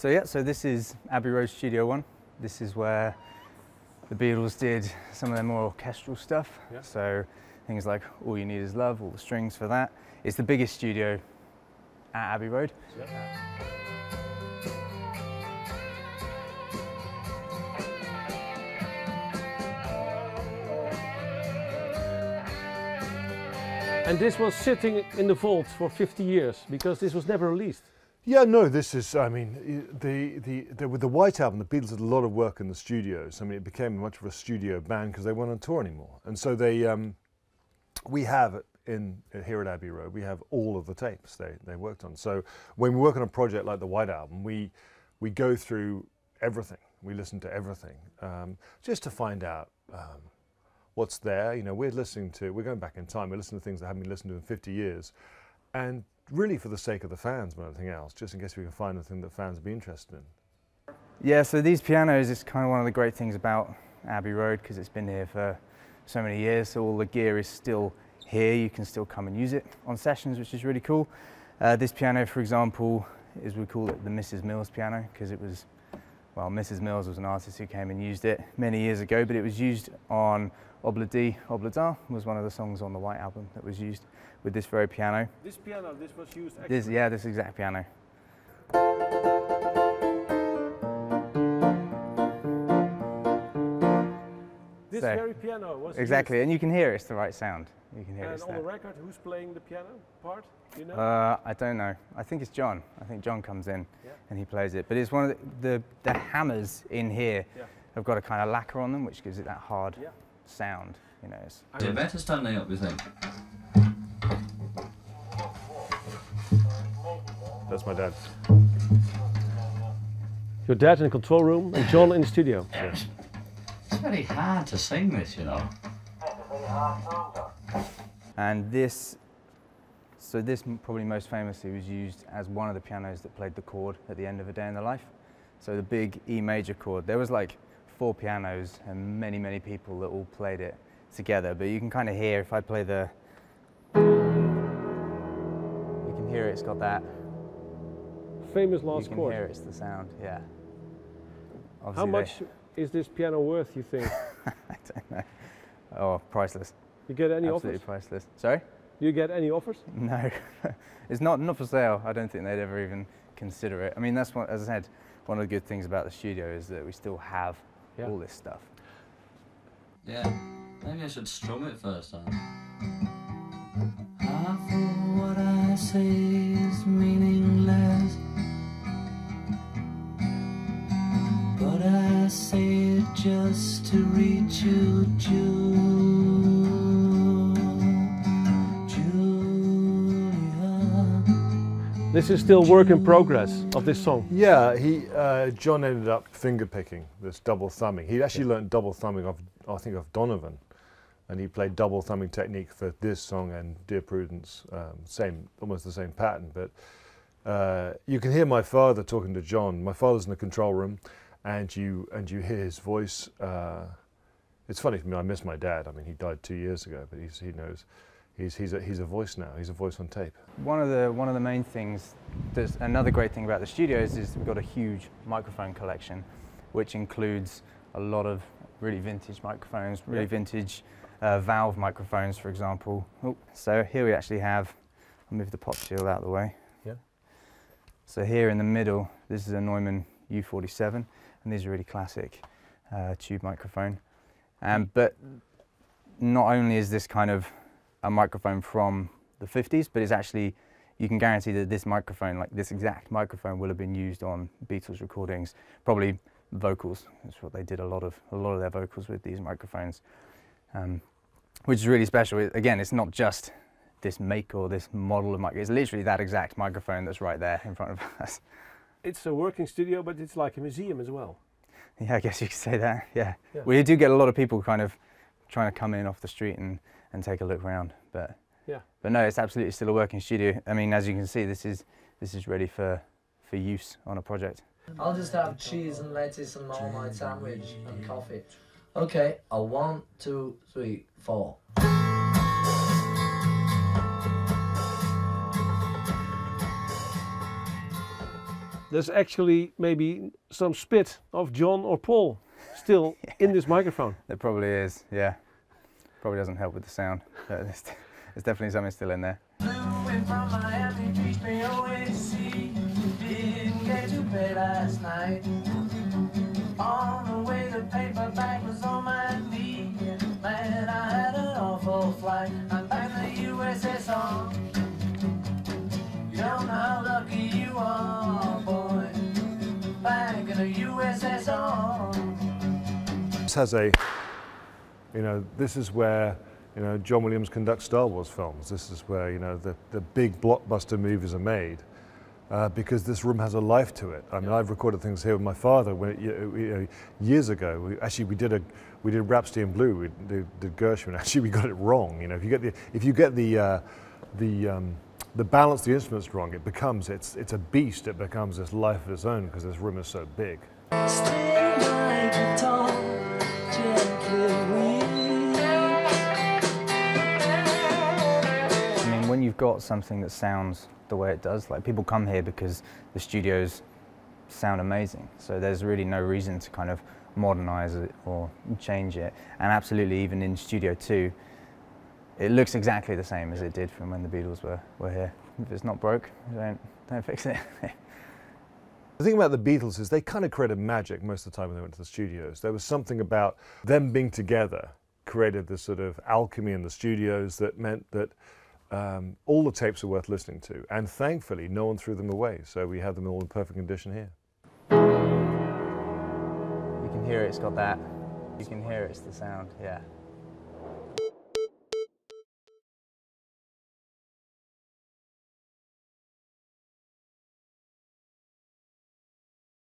So this is Abbey Road Studio 1. This is where the Beatles did some of their more orchestral stuff. Yeah. So things like All You Need Is Love, all the strings for that. It's the biggest studio at Abbey Road. Yeah. And this was sitting in the vault for 50 years because this was never released. Yeah, no, this is, I mean, with the White Album, the Beatles did a lot of work in the studios. I mean, it became much of a studio band because they weren't on tour anymore. And so they, we have here at Abbey Road, we have all of the tapes they worked on. So when we work on a project like the White Album, we go through everything. We listen to everything just to find out what's there. You know, we're going back in time. We're listening to things that haven't been listened to in 50 years. And really for the sake of the fans more than anything else, just in case we can find anything that fans would be interested in. Yeah, so these pianos is kind of one of the great things about Abbey Road because it's been here for so many years, so all the gear is still here. You can still come and use it on sessions, which is really cool. This piano, for example, we call it the Mrs. Mills piano because it was, well, Mrs. Mills was an artist who came and used it many years ago, but it was used on Obla Obla was one of the songs on the White Album that was used with this very piano. This piano, this was used actually? Yeah, this exact piano. This very piano was exactly, used. And you can hear it's the right sound. You can hear and on the record, who's playing the piano part? Do you know? I don't know. I think it's John. I think John comes in and he plays it. But it's one of the hammers in here have got a kind of lacquer on them, which gives it that hard sound. You know. Is it better standing up, you think? That's my dad. Your dad in the control room and John in the studio. Yes. It's very hard to sing this, you know. And this probably most famously was used as one of the pianos that played the chord at the end of A Day in the Life. So the big E major chord. There was like 4 pianos and many, many people that all played it together. But you can kind of hear, if I play the, you can hear it's got that. Famous last chord. You can hear it's the sound, yeah. Obviously how much is this piano worth, you think? I don't know. Oh, priceless. You get any Absolutely offers? Priceless. Sorry? Do you get any offers? No. It's not for sale. I don't think they'd ever even consider it. I mean, that's what, as I said, one of the good things about the studio is that we still have all this stuff. Yeah, maybe I should strum it first then. Half of what I say is meaningless, but I say it just to reach you, This is still work in progress of this song. Yeah, John ended up finger picking this double thumbing. He actually learned double thumbing off, I think, of Donovan, and he played double thumbing technique for this song and Dear Prudence, almost the same pattern. But you can hear my father talking to John. My father's in the control room, and you hear his voice. It's funny for me. I miss my dad. I mean, he died 2 years ago, but he knows. He's a voice now. He's a voice on tape. One of the main things, there's another great thing about the studios is we've got a huge microphone collection, which includes a lot of really vintage microphones, really vintage valve microphones, for example. Oh, so here we actually have, I'll move the pop shield out of the way. Yeah. So here in the middle, this is a Neumann U47, and these are really classic tube microphone. But not only is this kind of a microphone from the 50s, but it's actually, you can guarantee that this microphone, like this exact microphone, will have been used on Beatles recordings, probably vocals. That's what they did a lot of their vocals with these microphones, which is really special. Again, it's not just this make or this model of microphone, it's literally that exact microphone that's right there in front of us. It's a working studio, but it's like a museum as well. Yeah, I guess you could say that, yeah. We do get a lot of people kind of trying to come in off the street and take a look around, but no, it's absolutely still a working studio. I mean, as you can see, this is ready for use on a project. I'll just have cheese and lettuce and Marmite sandwich and coffee. Okay, a 1, 2, 3, 4. there's actually maybe some spit of John or Paul still in this microphone. There probably is, yeah. Probably doesn't help with the sound, but there's definitely something still in there. Flew in from Miami Beach, BOAC. Didn't get to bed last night. On the way, the paperback was on my knee. Man, I had an awful flight. I'm back in the USSR. You don't know how lucky you are, boy. Back in the USSR. This has a, you know, this is where, you know, John Williams conducts Star Wars films. This is where, you know, the big blockbuster movies are made. Because this room has a life to it. I mean, I've recorded things here with my father when, you know, years ago. We did Rhapsody in Blue. We did Gershwin. Actually, we got it wrong. You know, if you get the balance of the instruments wrong, it's a beast. It becomes this life of its own because this room is so big. Stay like a tall, gently I mean, when you've got something that sounds the way it does, like people come here because the studios sound amazing, so there's really no reason to kind of modernize it or change it. And absolutely, even in Studio 2, it looks exactly the same as it did from when the Beatles were here. If it's not broke, don't fix it. The thing about the Beatles is they kind of created magic most of the time when they went to the studios. There was something about them being together created this sort of alchemy in the studios that meant that all the tapes are worth listening to, and thankfully no one threw them away, so we have them all in perfect condition here. You can hear it's got that. You can hear it's the sound, yeah.